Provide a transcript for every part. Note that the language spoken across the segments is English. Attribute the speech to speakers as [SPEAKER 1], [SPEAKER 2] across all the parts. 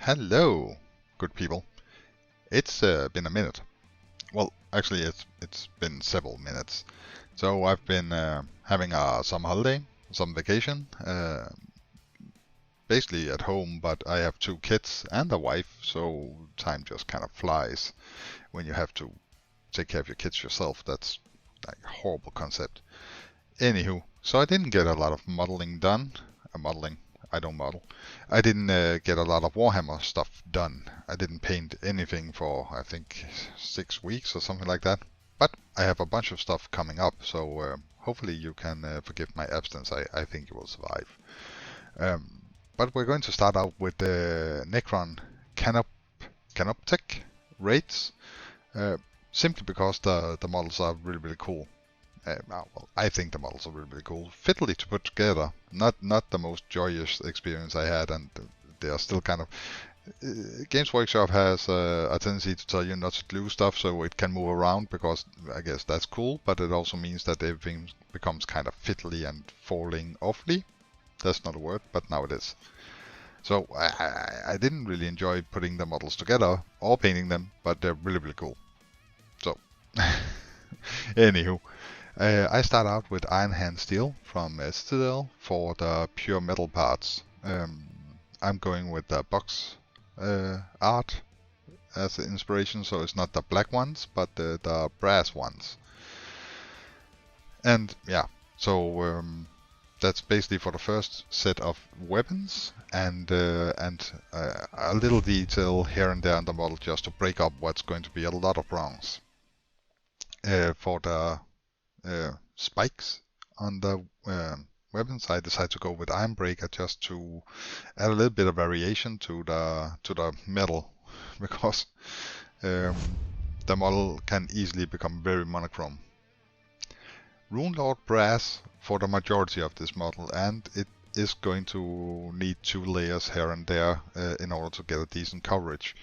[SPEAKER 1] Hello, good people. It's been a minute. Well, actually, it's been several minutes. So I've been having a summer holiday, some vacation, basically at home. But I have two kids and a wife, so time just kind of flies when you have to take care of your kids yourself. That's like a horrible concept. Anywho, so I didn't get a lot of modeling done. Modeling. I don't model. I didn't get a lot of Warhammer stuff done. I didn't paint anything for, I think, 6 weeks or something like that. But I have a bunch of stuff coming up, so hopefully you can forgive my absence. I think you will survive. But we're going to start out with the Necron Canoptek Wraiths, simply because the models are really, really cool. Well, I think the models are really, really cool. Fiddly to put together. Not the most joyous experience I had, and they are still kind of... Games Workshop has a tendency to tell you not to glue stuff so it can move around, because I guess that's cool, but it also means that everything becomes kind of fiddly and falling awfully. That's not a word, but now it is. So I didn't really enjoy putting the models together or painting them, but they're really, really cool. So, anywho. I start out with Iron Hand Steel from Citadel for the pure metal parts. I'm going with the box art as the inspiration, so it's not the black ones, but the brass ones. And yeah, so that's basically for the first set of weapons, and a little detail here and there on the model just to break up what's going to be a lot of bronze. For the spikes on the weapons, I decided to go with Iron Breaker just to add a little bit of variation to the metal, because the model can easily become very monochrome. Rune Lord Brass for the majority of this model, and it is going to need 2 layers here and there in order to get a decent coverage.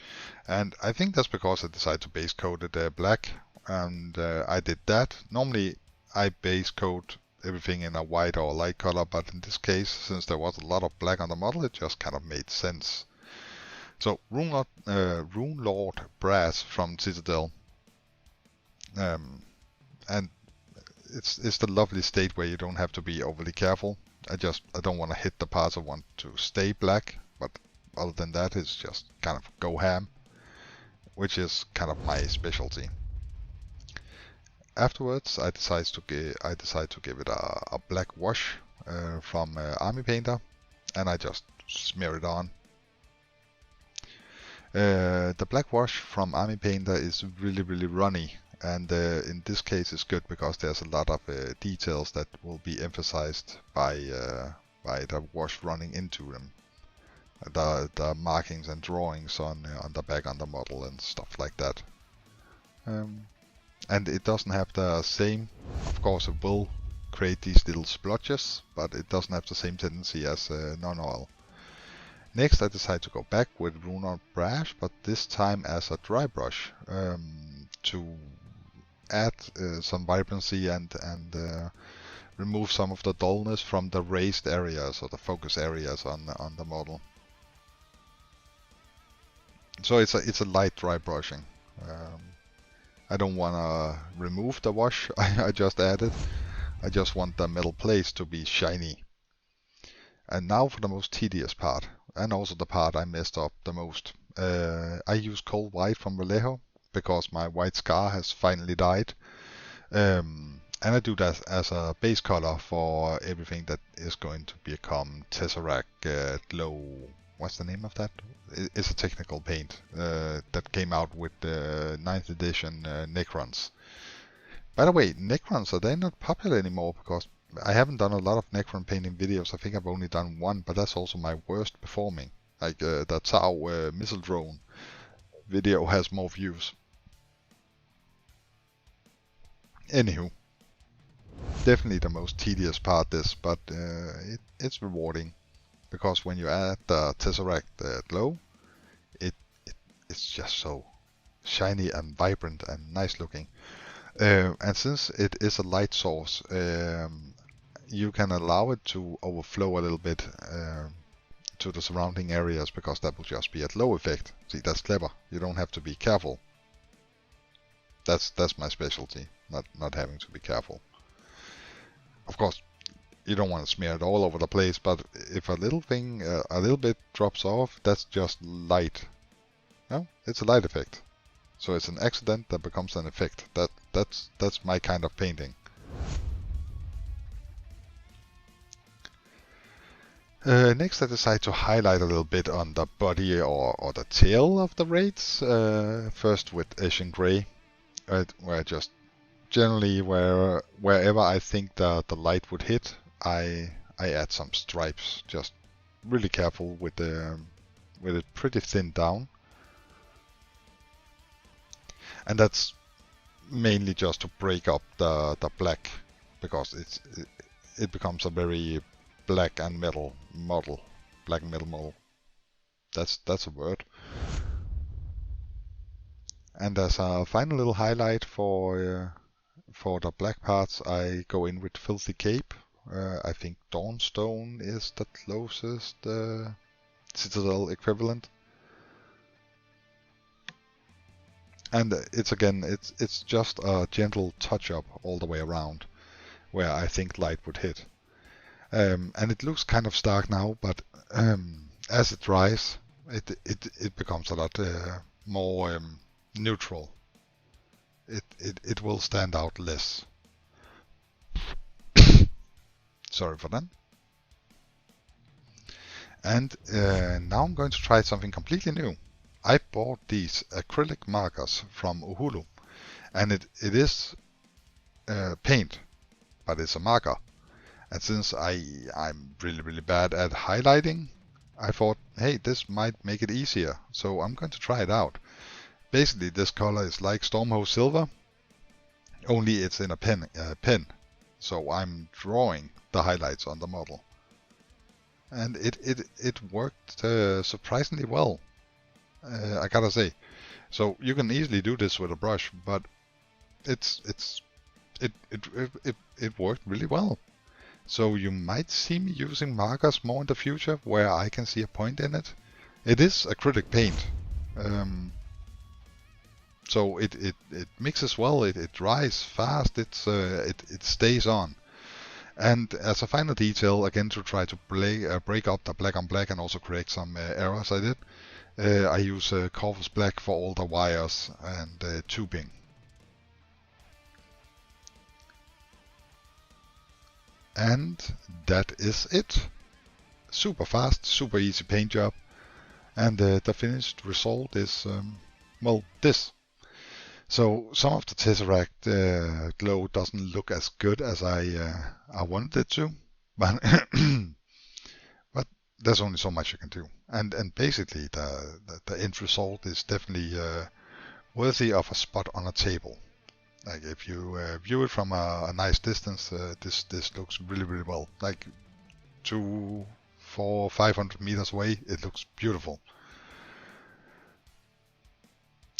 [SPEAKER 1] And I think that's because I decided to base coat it black, and I did that. Normally I base coat everything in a white or light color, but in this case, since there was a lot of black on the model, it just kind of made sense. So Rune Lord Brass from Citadel, and it's the lovely state where you don't have to be overly careful. I don't want to hit the parts I want to stay black, but other than that, it's just kind of go ham, which is kind of my specialty. Afterwards, I decide to give it a black wash from Army Painter, and I just smear it on. The black wash from Army Painter is really, really runny, and in this case it's good because there's a lot of details that will be emphasized by the wash running into them. The markings and drawings on the back on the model and stuff like that. And it doesn't have the same, of course it will create these little splotches, but it doesn't have the same tendency as non-oil. Next I decide to go back with Rune Lord Brass, but this time as a dry brush, to add some vibrancy and remove some of the dullness from the raised areas or the focus areas on the model. So it's a light dry brushing. I don't want to remove the wash I just added. I just want the metal plates to be shiny. And now for the most tedious part, and also the part I messed up the most. I use cold white from Vallejo because my white scar has finally died. And I do that as a base color for everything that is going to become Tesseract Glow. What's the name of that? It's a technical paint that came out with the 9th edition Necrons. By the way, Necrons, are they not popular anymore? Because I haven't done a lot of Necron painting videos. I think I've only done one, but that's also my worst performing. Like the Tau missile drone video has more views. Anywho, definitely the most tedious part this, but it's rewarding. Because when you add the Tesseract Glow, it's just so shiny and vibrant and nice looking. And since it is a light source, you can allow it to overflow a little bit to the surrounding areas, because that will just be at low effect. See, that's clever. You don't have to be careful. That's my specialty, not having to be careful. Of course, you don't want to smear it all over the place, but if a little thing, a little bit drops off, that's just light. No, it's a light effect. So it's an accident that becomes an effect. That's my kind of painting. Next, I decide to highlight a little bit on the body or the tail of the Wraiths. First with Asian Grey, where just generally wherever I think the light would hit, I add some stripes. Just really careful with it pretty thin down, and that's mainly just to break up the black, because it becomes a very black and metal model. Black and metal model. That's a word. And as a final little highlight for the black parts, I go in with Filthy Cape. I think Dawnstone is the closest Citadel equivalent. And it's just a gentle touch-up all the way around, where I think light would hit. And it looks kind of stark now, but as it dries, it becomes a lot more neutral. It will stand out less. Sorry for that. And now I'm going to try something completely new. I bought these acrylic markers from Uhulu, and it is paint, but it's a marker. And since I'm really bad at highlighting, I thought, hey, this might make it easier, so I'm going to try it out. Basically, this color is like Stormhost Silver, only it's in a pen. So I'm drawing the highlights on the model, and it worked surprisingly well. I gotta say. So you can easily do this with a brush, but it worked really well. So you might see me using markers more in the future, where I can see a point in it. It is acrylic paint, so it mixes well. It dries fast. It stays on. And as a final detail, again to try to break up the black on black and also correct some errors I did, I use Corvus Black for all the wires and tubing. And that is it. Super fast, super easy paint job, and the finished result is well, this. So some of the Tesseract glow doesn't look as good as I wanted it to, but but there's only so much you can do. And basically the end result is definitely worthy of a spot on a table. Like if you view it from a nice distance, this looks really well. Like 200, 400, 500 meters away, it looks beautiful.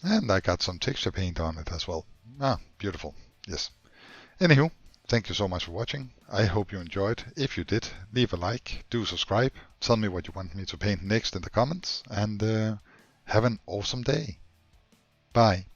[SPEAKER 1] And I got some texture paint on it as well. Ah, beautiful. Yes. Anywho, thank you so much for watching. I hope you enjoyed. If you did, leave a like, do subscribe, tell me what you want me to paint next in the comments, and have an awesome day. Bye.